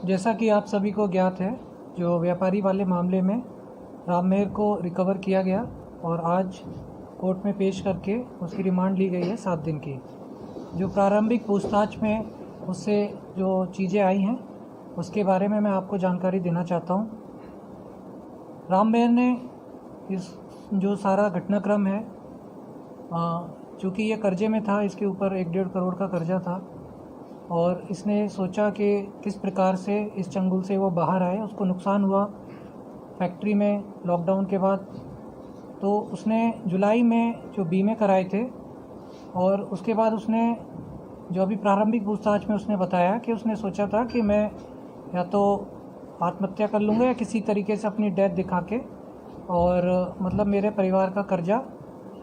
जैसा कि आप सभी को ज्ञात है, जो व्यापारी वाले मामले में राम मेहर को रिकवर किया गया और आज कोर्ट में पेश करके उसकी रिमांड ली गई है 7 दिन की। जो प्रारंभिक पूछताछ में उससे जो चीज़ें आई हैं उसके बारे में मैं आपको जानकारी देना चाहता हूँ। राम मेहर ने इस जो सारा घटनाक्रम है, चूँकि ये कर्जे में था, इसके ऊपर 1-1.5 करोड़ का कर्जा था और इसने सोचा कि किस प्रकार से इस चंगुल से वो बाहर आए। उसको नुकसान हुआ फैक्ट्री में लॉकडाउन के बाद, तो उसने जुलाई में जो बीमे कराए थे और उसके बाद उसने जो अभी प्रारंभिक पूछताछ में उसने बताया कि उसने सोचा था कि मैं या तो आत्महत्या कर लूँगा या किसी तरीके से अपनी डेथ दिखा के, और मतलब मेरे परिवार का कर्जा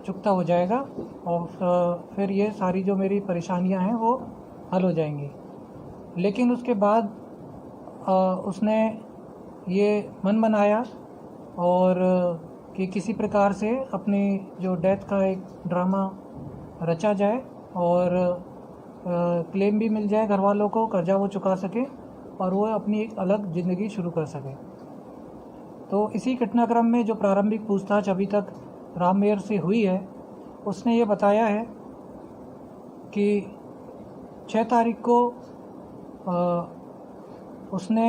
चुकता हो जाएगा और फिर ये सारी जो मेरी परेशानियां हैं वो हल हो जाएंगी। लेकिन उसके बाद उसने ये मन बनाया और कि किसी प्रकार से अपनी जो डेथ का एक ड्रामा रचा जाए और क्लेम भी मिल जाए घर वालों को, कर्जा वो चुका सके और वो अपनी एक अलग ज़िंदगी शुरू कर सके। तो इसी घटनाक्रम में जो प्रारंभिक पूछताछ अभी तक राम मेहर से हुई है, उसने ये बताया है कि 6 तारीख को उसने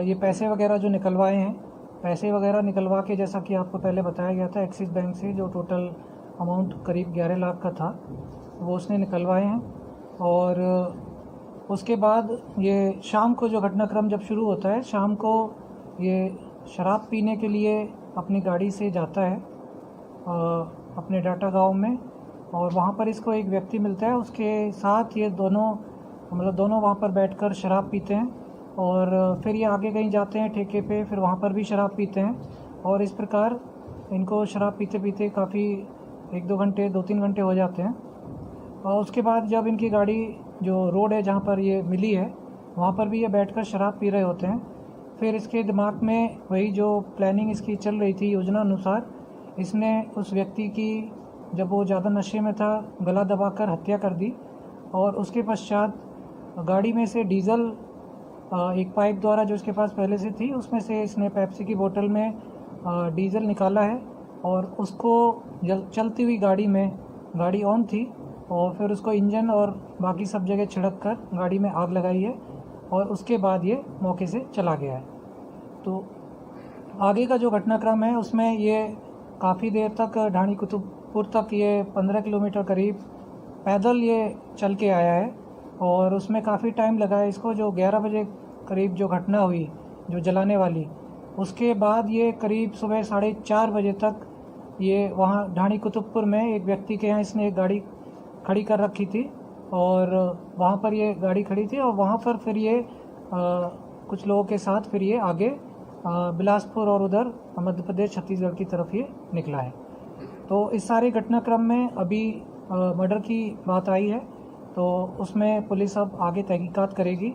ये पैसे वगैरह जो निकलवाए हैं, पैसे वगैरह निकलवा के, जैसा कि आपको पहले बताया गया था, एक्सिस बैंक से जो टोटल अमाउंट करीब 11 लाख का था वो उसने निकलवाए हैं। और उसके बाद ये शाम को जो घटनाक्रम जब शुरू होता है, शाम को ये शराब पीने के लिए अपनी गाड़ी से जाता है अपने डाटा गांव में, और वहाँ पर इसको एक व्यक्ति मिलता है। उसके साथ ये दोनों वहाँ पर बैठकर शराब पीते हैं और फिर ये आगे कहीं जाते हैं ठेके पे, फिर वहाँ पर भी शराब पीते हैं और इस प्रकार इनको शराब पीते पीते काफ़ी 2-3 घंटे हो जाते हैं। और उसके बाद जब इनकी गाड़ी जो रोड है जहाँ पर ये मिली है वहाँ पर भी ये बैठकर शराब पी रहे होते हैं। फिर इसके दिमाग में वही जो प्लानिंग इसकी चल रही थी योजना अनुसार, इसने उस व्यक्ति की, जब वो ज़्यादा नशे में था, गला दबाकर हत्या कर दी और उसके पश्चात गाड़ी में से डीजल एक पाइप द्वारा जो इसके पास पहले से थी उसमें से इसने पेप्सी की बोतल में डीजल निकाला है और उसको चलती हुई गाड़ी ऑन थी और फिर उसको इंजन और बाकी सब जगह छिड़क कर गाड़ी में आग लगाई है और उसके बाद ये मौके से चला गया है। तो आगे का जो घटनाक्रम है उसमें ये काफ़ी देर तक ढाणी कुतुबपुर तक ये 15 किलोमीटर करीब पैदल ये चल के आया है और उसमें काफ़ी टाइम लगा है इसको। जो 11 बजे करीब जो घटना हुई जो जलाने वाली, उसके बाद ये करीब सुबह 4:30 बजे तक ये वहाँ ढाणी कुतुबपुर में एक व्यक्ति के यहाँ इसने एक गाड़ी खड़ी कर रखी थी और वहाँ पर ये गाड़ी खड़ी थी और वहाँ पर फिर ये कुछ लोगों के साथ फिर ये आगे बिलासपुर और उधर मध्य प्रदेश छत्तीसगढ़ की तरफ ये निकला है। तो इस सारे घटनाक्रम में अभी मर्डर की बात आई है तो उसमें पुलिस अब आगे तहकीकात करेगी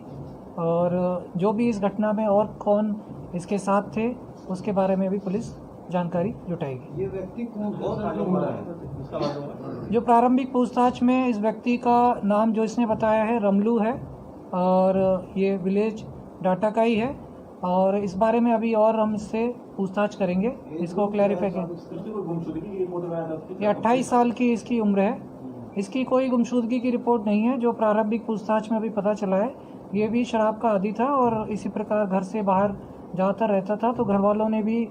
और जो भी इस घटना में और कौन इसके साथ थे उसके बारे में भी पुलिस जानकारी जुटाएगी। ये व्यक्ति बहुत है। जो प्रारंभिक पूछताछ में इस व्यक्ति का नाम जो इसने बताया है रमलू है और ये विलेज डाटा का ही है और इस बारे में अभी और हम इससे पूछताछ करेंगे, इसको क्लैरिफाई करेंगे। ये 28 साल की इसकी उम्र है, इसकी कोई गुमशुदगी की रिपोर्ट नहीं है। जो प्रारंभिक पूछताछ में अभी पता चला है ये भी शराब का आदी था और इसी प्रकार घर से बाहर ज़्यादातर रहता था, तो घर वालों ने भी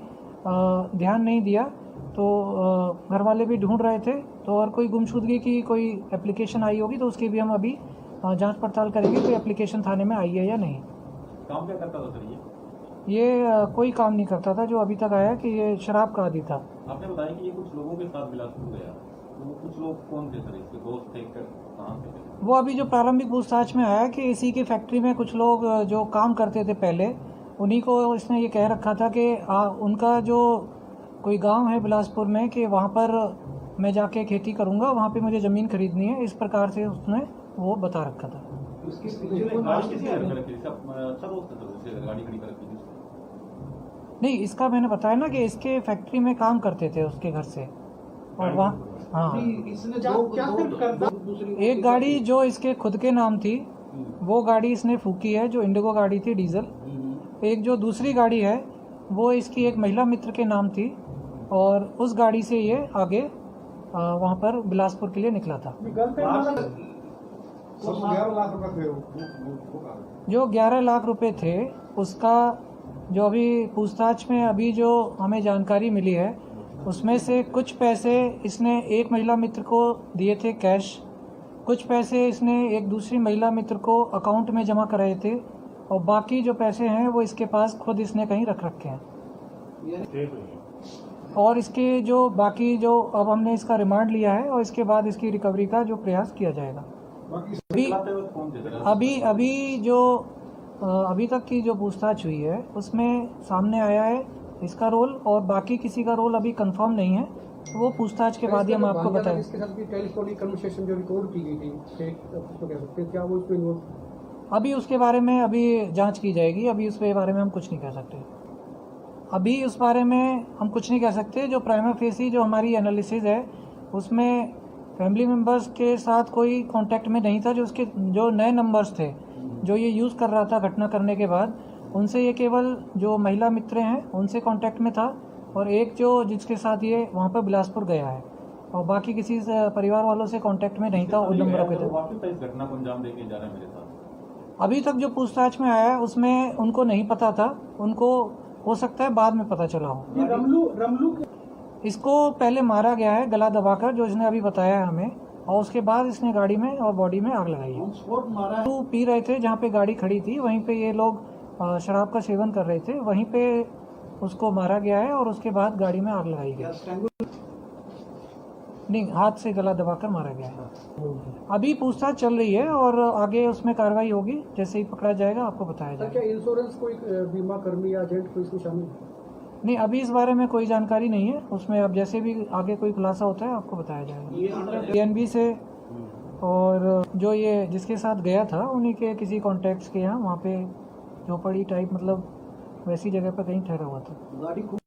ध्यान नहीं दिया, तो घर वाले भी ढूंढ रहे थे। तो और कोई गुमशुदगी की कोई एप्लीकेशन आई होगी तो उसकी भी हम अभी जांच पड़ताल करेंगे, कोई एप्लीकेशन थाने में आई है या नहीं। काम क्या करता था सर ये कोई काम नहीं करता था जो अभी तक आया कि ये शराब का आदी था। आपने बताया कि ये कुछ लोगों के साथ बिलासपुर गया, तो वो कुछ लोग कौन थे सर? इसके दोस्त थे, कहाँ थे? वो अभी जो प्रारंभिक पूछताछ में आया कि इसी की फैक्ट्री में कुछ लोग जो काम करते थे पहले, उन्हीं को इसने ये कह रखा था कि उनका जो कोई गांव है बिलासपुर में कि वहाँ पर मैं जाके खेती करूँगा, वहाँ पे मुझे ज़मीन खरीदनी है, इस प्रकार से उसने वो बता रखा था। नहीं, इसका मैंने बताया ना कि इसके फैक्ट्री में काम करते थे उसके घर से और वहाँ, हाँ, एक गाड़ी जो इसके खुद के नाम थी वो गाड़ी इसने फूकी है, जो इंडिगो गाड़ी थी डीजल। एक जो दूसरी गाड़ी है वो इसकी एक महिला मित्र के नाम थी, और उस गाड़ी से ये आगे वहाँ पर बिलासपुर के लिए निकला था। जो 11 लाख रुपए थे उसका जो अभी पूछताछ में अभी जो हमें जानकारी मिली है, उसमें से कुछ पैसे इसने एक महिला मित्र को दिए थे कैश, कुछ पैसे इसने एक दूसरी महिला मित्र को अकाउंट में जमा कराए थे, और बाकी जो पैसे हैं वो इसके पास खुद इसने कहीं रख रखे हैं। और इसके जो बाकी जो अब हमने इसका रिमांड लिया है और इसके बाद इसकी रिकवरी का जो प्रयास किया जाएगा। अभी तक की जो पूछताछ हुई है उसमें सामने आया है इसका रोल, और बाकी किसी का रोल अभी कंफर्म नहीं है, तो वो पूछताछ के बाद ही हम आपको बताएं। इसके साथ की टेलीफोनिक कन्वर्सेशन जो रिकॉर्ड की गई थी, तो कह सकते हैं क्या वो इसमें इन्वॉल्व? अभी उसके बारे में अभी जांच की जाएगी, अभी उसके बारे में हम कुछ नहीं कह सकते। अभी उस बारे में हम कुछ नहीं कह सकते। जो प्राइमा फेसी जो हमारी एनालिसिस है उसमें फैमिली मेम्बर्स के साथ कोई कांटेक्ट में नहीं था। जो उसके जो नए नंबर्स थे जो ये यूज़ कर रहा था घटना करने के बाद, उनसे ये केवल जो महिला मित्र हैं उनसे कांटेक्ट में था, और एक जो जिसके साथ ये वहाँ पर बिलासपुर गया है, और बाकी किसी से परिवार वालों से कांटेक्ट में नहीं था उन नंबरों पे। वापस इस घटना को अंजाम देके जा रहा है मेरे साथ। अभी तक जो पूछताछ में आया है उसमें उनको नहीं पता था, उनको हो सकता है बाद में पता चला हो। रमलू इसको पहले मारा गया है गला दबाकर, जो इसने अभी बताया है हमें, और उसके बाद इसने गाड़ी में और बॉडी में आग लगाई है। तो पी रहे थे जहाँ पे गाड़ी खड़ी थी, वहीं पे ये लोग शराब का सेवन कर रहे थे, वहीं पे उसको मारा गया है और उसके बाद गाड़ी में आग लगाई गई। नहीं, हाथ से गला दबाकर मारा गया है। अभी पूछताछ चल रही है और आगे उसमें कार्रवाई होगी, जैसे ही पकड़ा जाएगा आपको बताया जाएगा। क्या इंश्योरेंस कोई बीमा कर्मी या एजेंट कोई इसमें शामिल? नहीं, अभी इस बारे में कोई जानकारी नहीं है उसमें। अब जैसे भी आगे कोई खुलासा होता है आपको बताया जाएगा। पीएनबी से, और जो ये जिसके साथ गया था उन्हीं के किसी कॉन्टैक्ट्स के यहाँ वहाँ पे झोपड़ी टाइप, मतलब वैसी जगह पर कहीं ठहरा हुआ था। गाड़ी खूब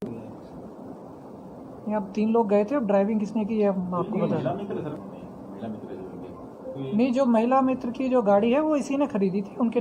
अब 3 लोग गए थे, अब ड्राइविंग किसने की है आपको बता नहीं। जो महिला मित्र की जो गाड़ी है वो इसी ने खरीदी थी, उनके